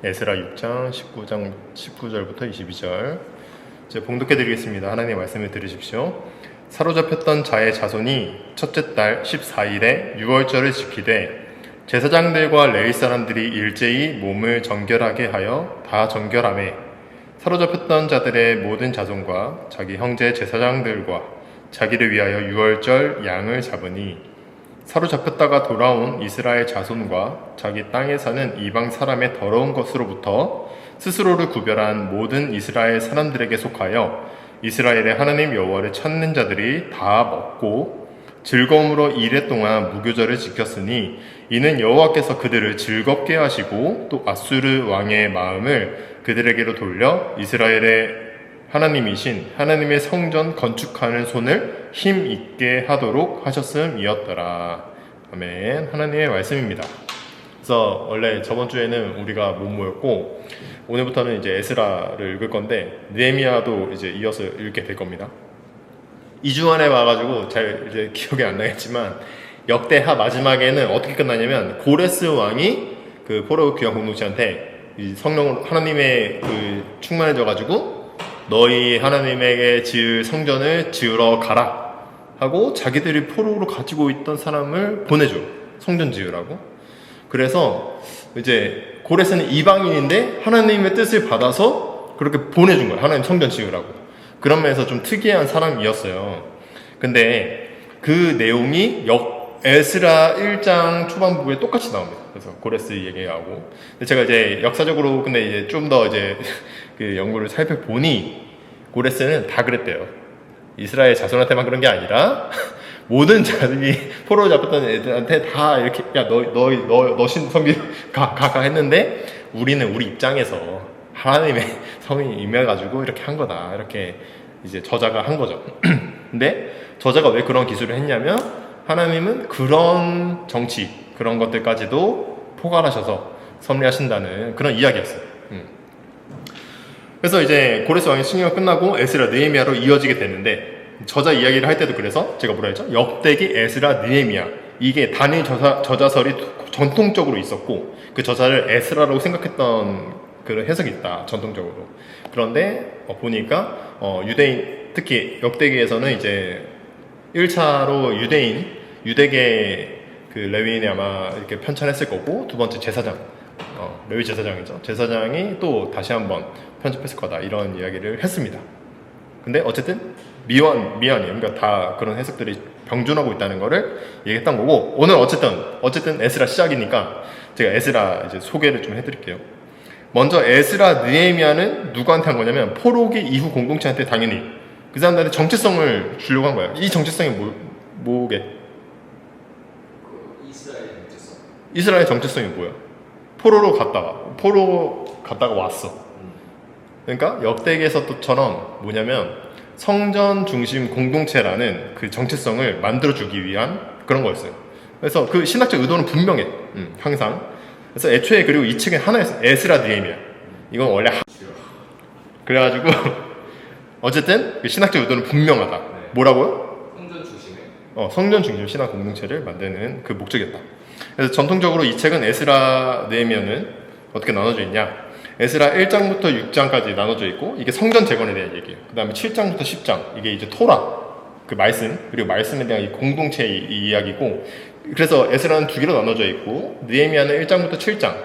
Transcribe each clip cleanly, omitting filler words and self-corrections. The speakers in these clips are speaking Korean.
에스라 6장 19절부터 22절 이제 봉독해 드리겠습니다. 하나님의 말씀을 들으십시오. 사로잡혔던 자의 자손이 첫째 달 14일에 유월절을 지키되 제사장들과 레위 사람들이 일제히 몸을 정결하게 하여 다 정결하매 사로잡혔던 자들의 모든 자손과 자기 형제 제사장들과 자기를 위하여 유월절 양을 잡으니 사로잡혔다가 돌아온 이스라엘 자손과 자기 땅에 사는 이방 사람의 더러운 것으로부터 스스로를 구별한 모든 이스라엘 사람들에게 속하여 이스라엘의 하나님 여호와를 찾는 자들이 다 먹고 즐거움으로 이래 동안 무교절을 지켰으니 이는 여호와께서 그들을 즐겁게 하시고 또 아수르 왕의 마음을 그들에게로 돌려 이스라엘의 하나님이신 하나님의 성전 건축하는 손을 힘 있게 하도록 하셨음이었더라. 아멘. 하나님의 말씀입니다. 그래서 원래 저번 주에는 우리가 못 모였고 오늘부터는 이제 에스라를 읽을 건데 느헤미야도 이제 이어서 읽게 될 겁니다. 2주 안에 와가지고 잘 이제 기억이 안 나겠지만 역대하 마지막에는 어떻게 끝나냐면 고레스 왕이 그 포로 귀환 공동체한테 이 성령 하나님의 그 충만해져가지고 너희 하나님에게 지을 성전을 지으러 가라 하고 자기들이 포로로 가지고 있던 사람을 보내줘. 성전 지으라고. 그래서 이제 고레스는 이방인인데 하나님의 뜻을 받아서 그렇게 보내준 거야. 하나님 성전 지으라고. 그런 면에서 좀 특이한 사람이었어요. 근데 그 내용이 에스라 1장 초반부에 똑같이 나옵니다. 그래서 고레스 얘기하고. 근데 제가 이제 역사적으로 근데 이제 좀 더 이제 그 연구를 살펴보니 고레스는 다 그랬대요. 이스라엘 자손한테만 그런 게 아니라 모든 자들이 포로로 잡혔던 애들한테 다 이렇게 야 너 신성비 가 했는데 우리는 우리 입장에서 하나님의 성이 임해가지고 이렇게 한 거다. 이렇게 이제 저자가 한 거죠. 근데 저자가 왜 그런 기술을 했냐면 하나님은 그런 정치 그런 것들까지도 포괄하셔서 섭리하신다는 그런 이야기였어요. 그래서 이제 고레스 왕의 숭배가 끝나고 에스라 느헤미야로 이어지게 되는데 저자 이야기를 할 때도 그래서 제가 뭐라 했죠? 역대기 에스라 느헤미야 이게 단일 저자설이 전통적으로 있었고 그 저자를 에스라라고 생각했던 그런 해석이 있다 전통적으로. 그런데 보니까 유대인 특히 역대기에서는 이제 1차로 유대계 그 레위인이 아마 이렇게 편찬했을 거고 두 번째 제사장 레위 제사장이죠. 제사장이 또 다시 한번 편집했을 거다 이런 이야기를 했습니다. 근데 어쨌든 미완이에요. 그러니까 다 그런 해석들이 병존하고 있다는 거를 얘기했던 거고 오늘 어쨌든 에스라 시작이니까 제가 에스라 이제 소개를 좀 해드릴게요. 먼저 에스라 느헤미야는 누구한테 한 거냐면 포로기 이후 공동체한테 당연히 그 사람들한테 정체성을 주려고 한 거예요. 이 정체성이 뭐게? 이스라엘 정체성이 뭐야? 포로 갔다가 왔어. 그러니까 역대기에서처럼 뭐냐면 성전 중심 공동체라는 그 정체성을 만들어주기 위한 그런 거였어요. 그래서 그 신학적 의도는 분명해. 항상. 그래서 애초에 그리고 이 책은 하나였어. 에스라 느헤미야. 이건 원래 그래가지고 어쨌든 그 신학적 의도는 분명하다. 뭐라고요? 성전 중심 신학 공동체를 만드는 그 목적이었다. 그래서 전통적으로 이 책은 에스라 느헤미야는 어떻게 나눠져 있냐? 에스라 1장부터 6장까지 나눠져 있고 이게 성전 재건에 대한 얘기예요. 그 다음에 7장부터 10장 이게 이제 토라 그 말씀 그리고 말씀에 대한 이 공동체의 이야기고 그래서 에스라는 두 개로 나눠져 있고 느헤미야는 1장부터 7장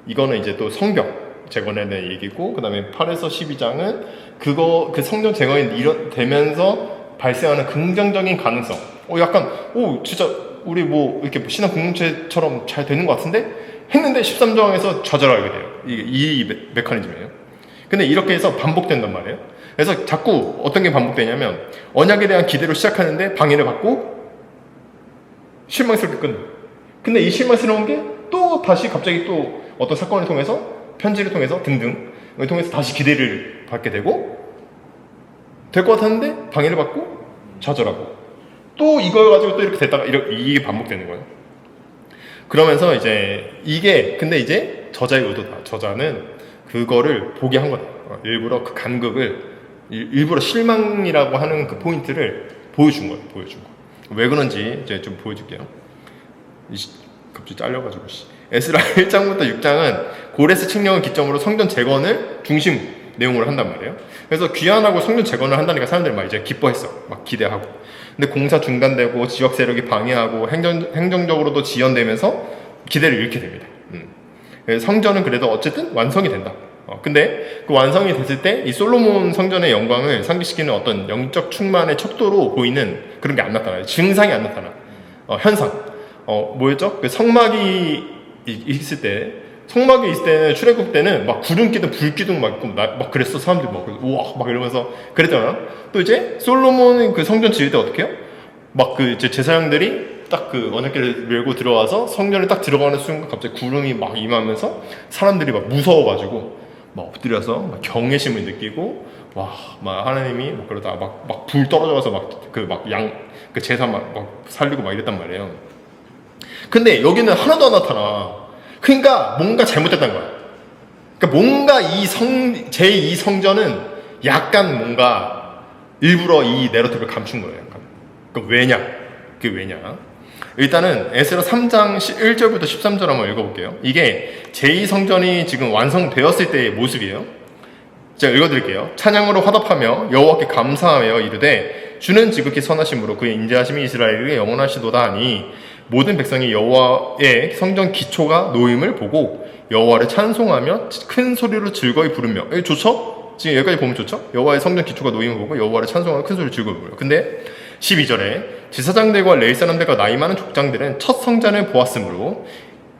이거는 이제 또 성벽 재건에 대한 얘기고 그 다음에 8에서 12장은 그 성전 재건이 되면서 발생하는 긍정적인 가능성. 약간 진짜 우리 뭐 이렇게 신학 공동체처럼 잘 되는 것 같은데 했는데 13장에서 좌절하게 돼요. 이 메커니즘이에요. 근데 이렇게 해서 반복된단 말이에요. 그래서 자꾸 어떤 게 반복되냐면 언약에 대한 기대로 시작하는데 방해를 받고 실망스럽게 끝나. 근데 이 실망스러운 게 또 다시 갑자기 또 어떤 사건을 통해서 편지를 통해서 등등을 통해서 다시 기대를 받게 되고 될 것 같았는데 방해를 받고 좌절하고 또 이걸 가지고 또 이렇게 됐다가 이게 반복되는 거예요. 그러면서 근데 이제 저자의 의도다. 저자는 그거를 보게 한 거다. 일부러 그 간극을 일부러 실망이라고 하는 그 포인트를 보여준 거예요. 왜 그런지 이제 좀 보여줄게요. 갑자기 잘려가지고 에스라 1장부터 6장은 고레스 칙령을 기점으로 성전 재건을 중심 내용으로 한단 말이에요. 그래서 귀환하고 성전 재건을 한다니까 사람들이 막 이제 기뻐했어. 막 기대하고. 근데 공사 중단되고 지역 세력이 방해하고 행정적으로도 지연되면서 기대를 잃게 됩니다. 성전은 그래도 어쨌든 완성이 된다. 근데 그 완성이 됐을 때 이 솔로몬 성전의 영광을 상기시키는 어떤 영적 충만의 척도로 보이는 그런 게 안 나타나요. 증상이 안 나타나. 현상. 뭐였죠? 그 성막이 있을 때는 출애굽 때는 막 구름 기둥, 불 기둥 막 있고 막 그랬어. 사람들이 막 우와 막 이러면서 그랬잖아. 또 이제 솔로몬은 그 성전 지을 때 어떻게 해요? 막 그 이제 제사장들이 딱 그 언약궤를 메고 들어와서 성전에 딱 들어가는 순간 갑자기 구름이 막 임하면서 사람들이 막 무서워가지고 막 엎드려서 막 경외심을 느끼고 막 하나님이 막 그러다 막 불 떨어져서 막 그 제사 막 살리고 막 이랬단 말이에요. 근데 여기는 하나도 안 나타나. 그러니까 뭔가 잘못됐다는 거야. 그러니까 뭔가 제2 성전은 약간 뭔가 일부러 이 내러티브를 감춘 거예요. 그러니까 왜냐? 그게 왜냐? 일단은 에스라 3장 1절부터 13절 한번 읽어볼게요. 이게 제2성전이 지금 완성되었을 때의 모습이에요. 제가 읽어드릴게요. 찬양으로 화답하며 여호와께 감사하며 이르되 주는 지극히 선하심으로 그의 인자하심이 이스라엘에게 영원하시도다 하니 모든 백성이 여호와의 성전 기초가 놓임을 보고 여호와를 찬송하며 큰 소리로 즐거이 부르며. 좋죠? 지금 여기까지 보면 좋죠? 여호와의 성전 기초가 놓임을 보고 여호와를 찬송하며 큰 소리로 즐거이 부르며. 근데 12절에 제사장들과 레위 사람들과 나이 많은 족장들은 첫 성전을 보았으므로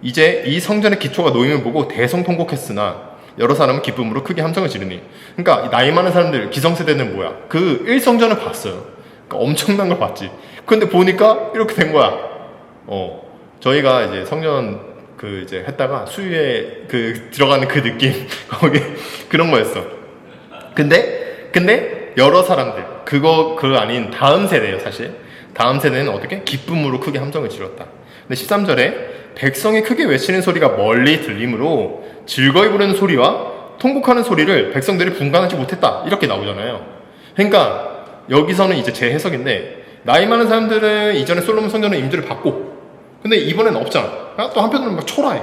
이제 이 성전의 기초가 놓임을 보고 대성통곡했으나 여러 사람은 기쁨으로 크게 함성을 지르니. 그러니까 나이 많은 사람들 기성세대는 뭐야? 그 1성전을 봤어요. 그러니까 엄청난 걸 봤지. 근데 보니까 이렇게 된 거야. 저희가 이제 성전 이제 했다가 수유에 들어가는 그 느낌 거기 그런 거였어. 근데 여러 사람들 그거 아닌 다음 세대예요. 사실 다음 세대는 어떻게 기쁨으로 크게 함성을 지렀다. 근데 13절에 백성이 크게 외치는 소리가 멀리 들리므로 즐거이 부르는 소리와 통곡하는 소리를 백성들이 분간하지 못했다. 이렇게 나오잖아요. 그러니까 여기서는 이제 제 해석인데 나이 많은 사람들은 이전에 솔로몬 성전의 임재를 받고 근데 이번에는 없잖아. 또 한편으로는 막 초라해.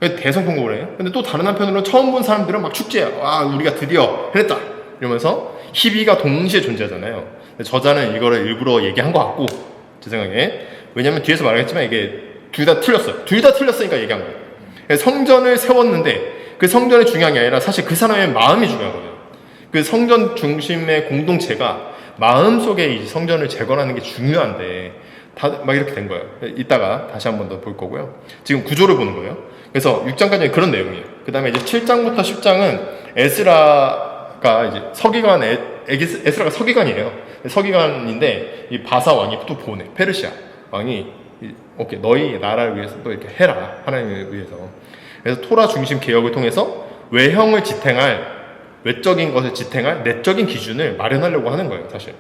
대성통곡을 해요. 근데 또 다른 한편으로는 처음 본 사람들은 막 축제야. 우리가 드디어 해냈다. 이러면서 희비가 동시에 존재하잖아요. 저자는 이거를 일부러 얘기한 것 같고 제 생각에. 왜냐면 뒤에서 말하겠지만 이게 둘 다 틀렸어요. 둘 다 틀렸으니까 얘기한 거예요. 성전을 세웠는데 그 성전이 중요한 게 아니라 사실 그 사람의 마음이 중요하거든요. 그 성전 중심의 공동체가 마음속에 이 성전을 재건하는 게 중요한데 막 이렇게 된 거예요. 이따가 다시 한 번 더 볼 거고요. 지금 구조를 보는 거예요. 그래서 6장까지는 그런 내용이에요. 그 다음에 이제 7장부터 10장은 에스라가 이제 에스라가 서기관이에요. 서기관인데 이 바사 왕이 또 보내. 페르시아 왕이 오케이 너희 나라를 위해서 또 이렇게 해라. 하나님을 위해서. 그래서 토라 중심 개혁을 통해서 외형을 지탱할 외적인 것을 지탱할 내적인 기준을 마련하려고 하는 거예요, 사실.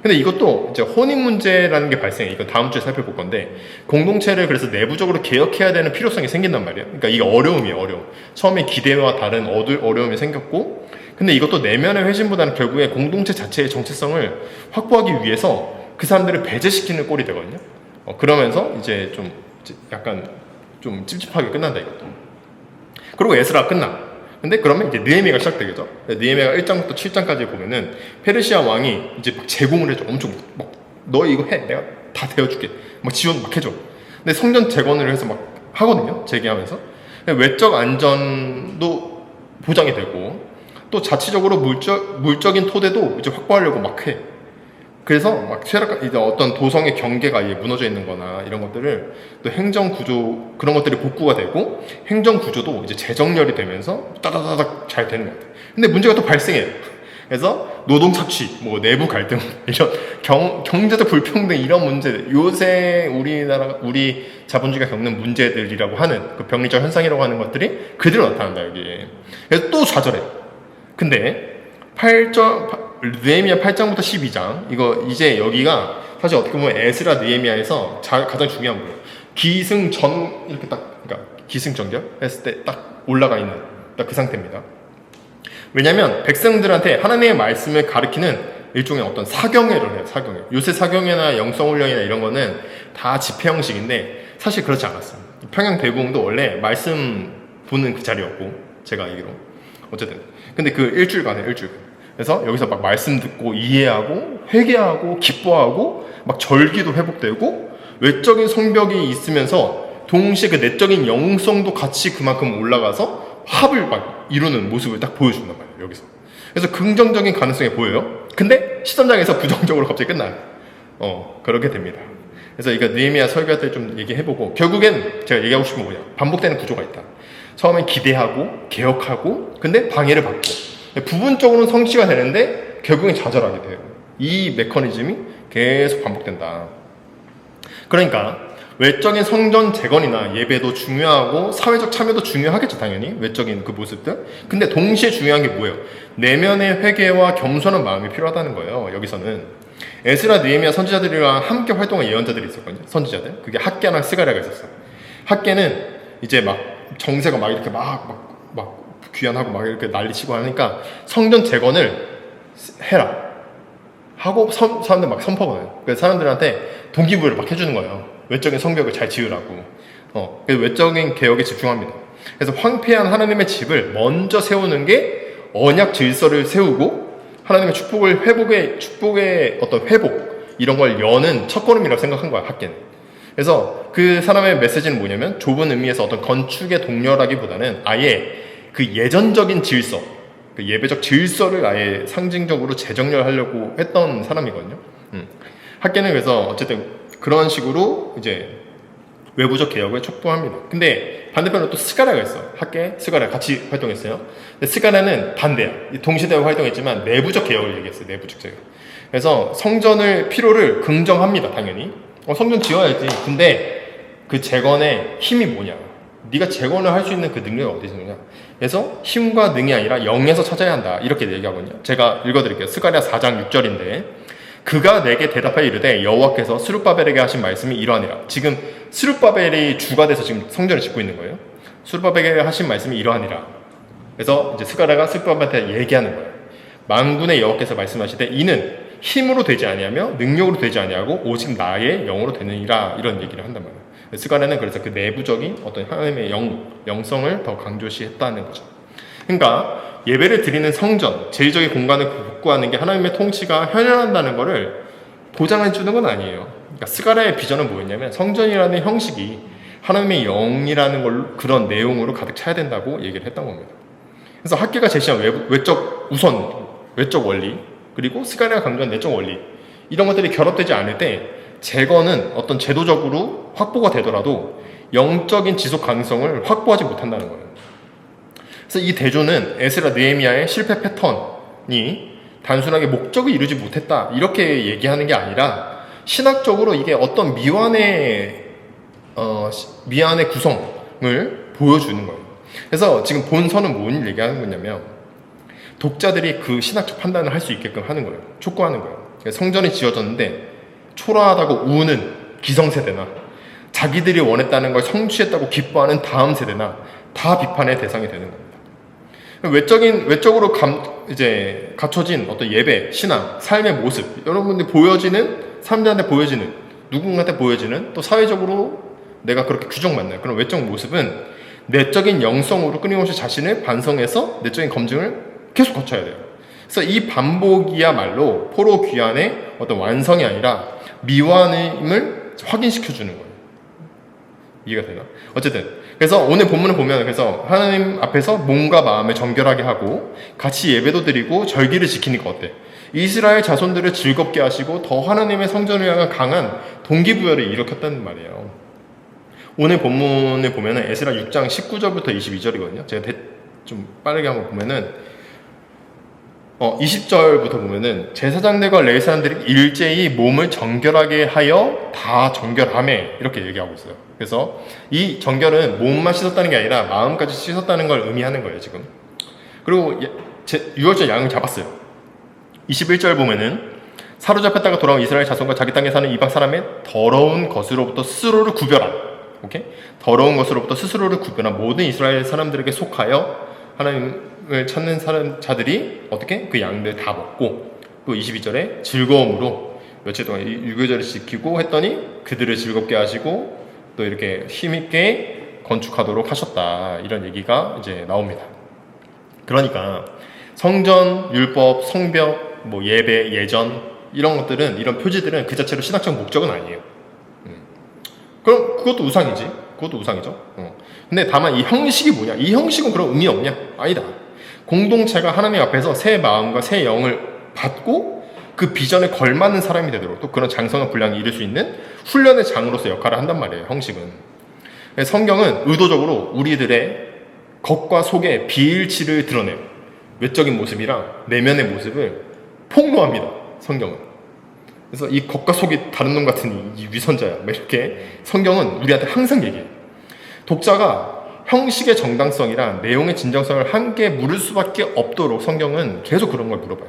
근데 이것도 이제 혼인 문제라는 게 발생해. 이거 다음 주에 살펴볼 건데 공동체를 그래서 내부적으로 개혁해야 되는 필요성이 생긴단 말이에요. 그러니까 이게 어려움이에요, 어려움. 처음에 기대와 다른 어려움이 생겼고, 근데 이것도 내면의 회심보다는 결국에 공동체 자체의 정체성을 확보하기 위해서 그 사람들을 배제시키는 꼴이 되거든요. 그러면서 이제 좀 약간 좀 찝찝하게 끝난다 이것도. 그리고 에스라 끝나. 근데 그러면 이제 느헤미야가 시작되겠죠. 느헤미야가 1장부터 7장까지 보면은 페르시아 왕이 이제 막 제공을 해줘. 엄청 막 너 이거 해. 내가 다 되어줄게. 막 지원 막 해줘. 근데 성전 재건을 해서 막 하거든요. 재개하면서. 외적 안전도 보장이 되고 또 자치적으로 물적인 토대도 이제 확보하려고 막 해. 그래서 막 이제 어떤 도성의 경계가 무너져 있는 거나 이런 것들을 또 행정 구조 그런 것들이 복구가 되고 행정 구조도 이제 재정렬이 되면서 따다다닥 잘 되는 것 같아요. 근데 문제가 또 발생해요. 그래서 노동 착취, 뭐 내부 갈등, 이런 경제적 불평등 이런 문제들, 요새 우리 자본주의가 겪는 문제들이라고 하는 그 병리적 현상이라고 하는 것들이 그대로 나타난다 여기. 그래서 또 좌절해. 근데 느헤미야 8장부터 12장 이거 이제 여기가 사실 어떻게 보면 에스라 느헤미야에서 가장 중요한 거예요. 기승전 이렇게 그러니까 기승전결 했을 때 딱 올라가 있는 딱 그 상태입니다. 왜냐하면 백성들한테 하나님의 말씀을 가르치는 일종의 어떤 사경회를 해요. 사경회. 요새 사경회나 영성훈련이나 이런 거는 다 집회 형식인데 사실 그렇지 않았어요. 평양 대부흥도 원래 말씀 보는 그 자리였고, 제가 알기로. 어쨌든. 근데 그 일주일간에 일주일간. 그래서 여기서 막 말씀 듣고 이해하고 회개하고 기뻐하고 막 절기도 회복되고 외적인 성벽이 있으면서 동시에 그 내적인 영성도 같이 그만큼 올라가서 합을 막 이루는 모습을 딱 보여준단 말이에요, 여기서. 그래서 긍정적인 가능성이 보여요. 근데 13장에서 부정적으로 갑자기 끝나요. 그렇게 됩니다. 그래서 이거 느헤미야 설교할 때 좀 얘기해보고, 결국엔 제가 얘기하고 싶은 건 뭐냐, 반복되는 구조가 있다. 처음엔 기대하고 개혁하고 근데 방해를 받고 부분적으로는 성취가 되는데 결국엔 좌절하게 돼요. 이 메커니즘이 계속 반복된다. 그러니까 외적인 성전 재건이나 예배도 중요하고 사회적 참여도 중요하겠죠, 당연히. 외적인 그 모습들. 근데 동시에 중요한 게 뭐예요? 내면의 회개와 겸손한 마음이 필요하다는 거예요, 여기서는. 에스라, 느헤미야 선지자들이랑 함께 활동한 예언자들이 있었거든요, 선지자들. 그게 학개나 스가랴가 있었어요. 학개는 이제 막 정세가 막 이렇게 막 귀환하고 막 이렇게 난리치고 하니까 성전 재건을 해라 하고 사람들 막 선포거든요. 그래서 사람들한테 동기부여를 막 해주는 거예요. 외적인 성벽을 잘 지으라고. 그래서 외적인 개혁에 집중합니다. 그래서 황폐한 하나님의 집을 먼저 세우는 게 언약 질서를 세우고 하나님의 축복의 어떤 회복 이런 걸 여는 첫걸음이라고 생각한 거야, 학계는. 그래서 그 사람의 메시지는 뭐냐면 좁은 의미에서 어떤 건축의 동료라기보다는 아예 그 예전적인 질서, 그 예배적 질서를 아예 상징적으로 재정렬하려고 했던 사람이거든요. 학계는 그래서 어쨌든 그런 식으로 이제 외부적 개혁을 촉구합니다. 근데 반대편으로 또 스가랴가 있어. 학계, 스가랴 같이 활동했어요. 근데 스가랴는 반대야. 동시대에 활동했지만 내부적 개혁을 얘기했어요. 내부적 개혁. 그래서 성전을 필요를 긍정합니다. 당연히. 성전 지어야지. 근데 그 재건의 힘이 뭐냐? 네가 재건을 할 수 있는 그 능력이 어디 있느냐? 그래서 힘과 능이 아니라 영에서 찾아야 한다. 이렇게 얘기하거든요. 제가 읽어드릴게요. 스가랴 4장 6절인데 그가 내게 대답하여 이르되 여호와께서 스룹바벨에게 하신 말씀이 이러하니라. 지금 스룹바벨이 주가 돼서 지금 성전을 짓고 있는 거예요. 스룹바벨에게 하신 말씀이 이러하니라. 그래서 이제 스가랴가 스룹바벨한테 얘기하는 거예요. 만군의 여호와께서 말씀하시되 이는 힘으로 되지 아니하며 능력으로 되지 아니하고 오직 나의 영으로 되느니라. 이런 얘기를 한단 말이에요. 스가랴는 그래서 그 내부적인 어떤 하나님의 영성을 더 강조시했다는 거죠. 그러니까 예배를 드리는 성전, 제의적인 공간을 복구하는 게 하나님의 통치가 현현한다는 것을 보장해 주는 건 아니에요. 그러니까 스가랴의 비전은 뭐였냐면 성전이라는 형식이 하나님의 영이라는 걸 그런 내용으로 가득 차야 된다고 얘기를 했던 겁니다. 그래서 학계가 제시한 외적 원리, 그리고 스가랴가 강조한 내적 원리, 이런 것들이 결합되지 않을 때 재건은 어떤 제도적으로 확보가 되더라도 영적인 지속 가능성을 확보하지 못한다는 거예요. 그래서 이 대조는 에스라, 느헤미야의 실패 패턴이 단순하게 목적을 이루지 못했다 이렇게 얘기하는 게 아니라 신학적으로 이게 어떤 미완의 구성을 보여주는 거예요. 그래서 지금 본서는 뭔 얘기하는 거냐면 독자들이 그 신학적 판단을 할 수 있게끔 하는 거예요. 촉구하는 거예요. 성전이 지어졌는데 초라하다고 우는 기성세대나 자기들이 원했다는 걸 성취했다고 기뻐하는 다음 세대나 다 비판의 대상이 되는 겁니다. 외적으로 이제 갖춰진 어떤 예배, 신앙, 삶의 모습, 여러분들이 사람들한테 보여지는, 누군가한테 보여지는, 또 사회적으로 내가 그렇게 규정받는 그런 외적 모습은 내적인 영성으로 끊임없이 자신을 반성해서 내적인 검증을 계속 거쳐야 돼요. 그래서 이 반복이야말로 포로 귀환의 어떤 완성이 아니라 미완임을 확인시켜주는 거예요. 이해가 되나? 어쨌든 그래서 오늘 본문을 보면 그래서 하나님 앞에서 몸과 마음을 정결하게 하고 같이 예배도 드리고 절기를 지키니까 어때? 이스라엘 자손들을 즐겁게 하시고 더 하나님의 성전을 향한 강한 동기부여를 일으켰다는 말이에요. 오늘 본문을 보면 에스라 6장 19절부터 22절이거든요. 제가 좀 빠르게 한번 보면은 20절부터 보면은 제사장들과 레위 사람들이 일제히 몸을 정결하게 하여 다 정결하매 이렇게 얘기하고 있어요. 그래서 이 정결은 몸만 씻었다는 게 아니라 마음까지 씻었다는 걸 의미하는 거예요, 지금. 그리고 6월절 양을 잡았어요. 21절 보면은 사로잡혔다가 돌아온 이스라엘 자손과 자기 땅에 사는 이방 사람의 더러운 것으로부터 스스로를 구별한, 오케이? 더러운 것으로부터 스스로를 구별한 모든 이스라엘 사람들에게 속하여 하나님을 찾는 자들이 어떻게? 그 양들 다 먹고 또 22절에 즐거움으로 며칠 동안 유교절을 지키고 했더니 그들을 즐겁게 하시고 또 이렇게 힘있게 건축하도록 하셨다. 이런 얘기가 이제 나옵니다. 그러니까 성전, 율법, 성벽, 뭐 예배, 예전 이런 것들은, 이런 표지들은 그 자체로 신학적 목적은 아니에요. 그럼 그것도 우상이지. 그것도 우상이죠. 근데 다만 이 형식이 뭐냐? 이 형식은 그런 의미 없냐? 아니다. 공동체가 하나님 앞에서 새 마음과 새 영을 받고 그 비전에 걸맞는 사람이 되도록, 또 그런 장성한 분량이 이룰 수 있는 훈련의 장으로서 역할을 한단 말이에요. 형식은. 성경은 의도적으로 우리들의 겉과 속의 비일치를 드러내요. 외적인 모습이랑 내면의 모습을 폭로합니다. 성경은. 그래서 이 겉과 속이 다른 놈 같은 이 위선자야, 이렇게 성경은 우리한테 항상 얘기해요. 독자가 형식의 정당성이랑 내용의 진정성을 함께 물을 수밖에 없도록 성경은 계속 그런 걸 물어봐요.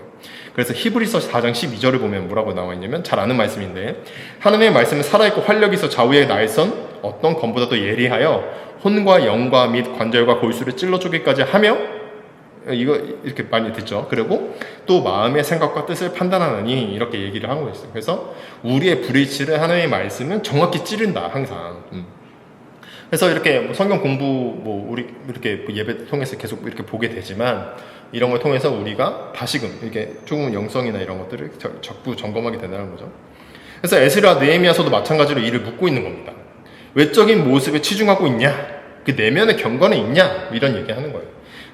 그래서 히브리서 4장 12절을 보면 뭐라고 나와 있냐면, 잘 아는 말씀인데, 하나님의 말씀은 살아있고 활력이 있어 좌우에 나일선 어떤 검보다도 예리하여 혼과 영과 및 관절과 골수를 찔러 쪼개기까지 하며, 이거 이렇게 많이 듣죠. 그리고 또 마음의 생각과 뜻을 판단하느니, 이렇게 얘기를 하고 있어요. 그래서 우리의 불일치를 하나님의 말씀은 정확히 찌른다, 항상. 그래서 이렇게 성경 공부, 우리 이렇게 예배 통해서 계속 이렇게 보게 되지만, 이런 걸 통해서 우리가 다시금 이렇게 조금 영성이나 이런 것들을 적부 점검하게 된다는 거죠. 그래서 에스라, 느헤미야서도 마찬가지로 이를 묻고 있는 겁니다. 외적인 모습에 치중하고 있냐? 그 내면의 경건에 있냐? 이런 얘기하는 거예요.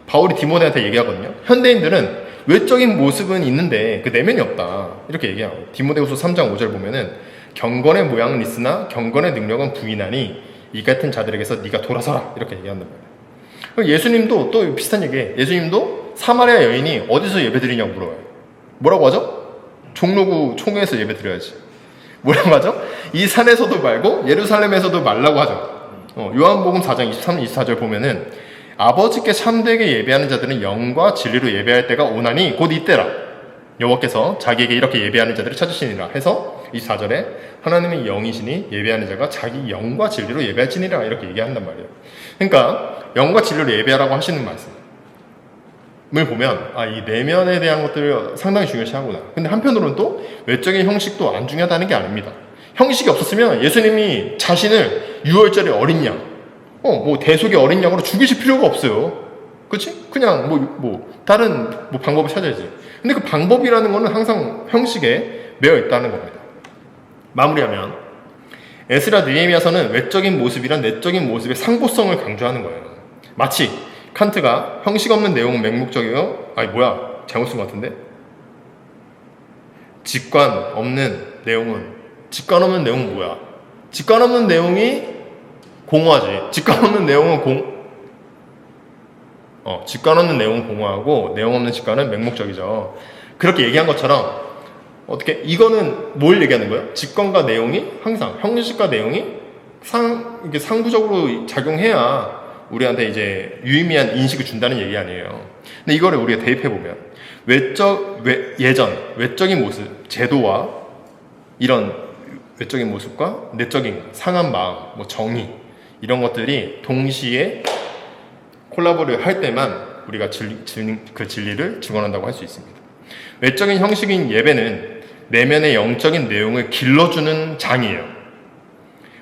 바울이 디모데한테 얘기하거든요. 현대인들은 외적인 모습은 있는데 그 내면이 없다, 이렇게 얘기하고, 디모데후서 3장 5절 보면은 경건의 모양은 있으나 경건의 능력은 부인하니 이 같은 자들에게서 네가 돌아서라, 이렇게 얘기한단 말이에요. 예수님도 또 비슷한 얘기예요. 예수님도 사마리아 여인이 어디서 예배드리냐고 물어봐요. 뭐라고 하죠? 종로구 총회에서 예배드려야지. 뭐라고 하죠? 이 산에서도 말고 예루살렘에서도 말라고 하죠. 요한복음 4장 23, 24절 보면은 아버지께 참되게 예배하는 자들은 영과 진리로 예배할 때가 오나니 곧 이때라. 여호와께서 자기에게 이렇게 예배하는 자들을 찾으시니라 해서 24절에 하나님의 영이시니 예배하는 자가 자기 영과 진리로 예배할지니라, 이렇게 얘기한단 말이에요. 그러니까 영과 진리로 예배하라고 하시는 말씀을 보면, 이 내면에 대한 것들을 상당히 중요시하구나. 근데 한편으로는 또 외적인 형식도 안 중요하다는 게 아닙니다. 형식이 없었으면 예수님이 자신을 유월절에 어린 양, 대속의 어린 양으로 죽이실 필요가 없어요. 그치? 그냥 다른 방법을 찾아야지. 근데 그 방법이라는 거는 항상 형식에 매여 있다는 겁니다. 마무리하면, 에스라, 느헤미야서는 외적인 모습이란 내적인 모습의 상보성을 강조하는 거예요. 마치 칸트가 형식 없는 내용은 맹목적이요, 잘못 쓴 것 같은데, 직관 없는 내용은 뭐야? 직관 없는 내용이 공허하지. 직관 없는 내용은 직관 없는 내용은 공허하고 내용 없는 직관은 맹목적이죠. 그렇게 얘기한 것처럼, 이거는 뭘 얘기하는 거예요? 직관과 내용이 항상, 형식과 내용이 이게 상부적으로 작용해야 우리한테 이제 유의미한 인식을 준다는 얘기 아니에요. 근데 이거를 우리가 대입해보면, 외적인 모습, 제도와 이런 외적인 모습과 내적인 상한 마음, 정의, 이런 것들이 동시에 콜라보를 할 때만 우리가 그 진리를 증언한다고 할 수 있습니다. 외적인 형식인 예배는 내면의 영적인 내용을 길러주는 장이에요.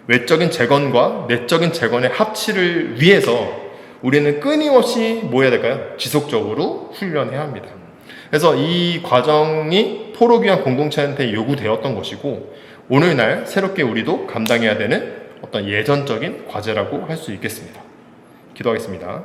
외적인 재건과 내적인 재건의 합치를 위해서 우리는 끊임없이 뭐 해야 될까요? 지속적으로 훈련해야 합니다. 그래서 이 과정이 포로귀한 공동체한테 요구되었던 것이고, 오늘날 새롭게 우리도 감당해야 되는 어떤 예전적인 과제라고 할 수 있겠습니다. 기도하겠습니다.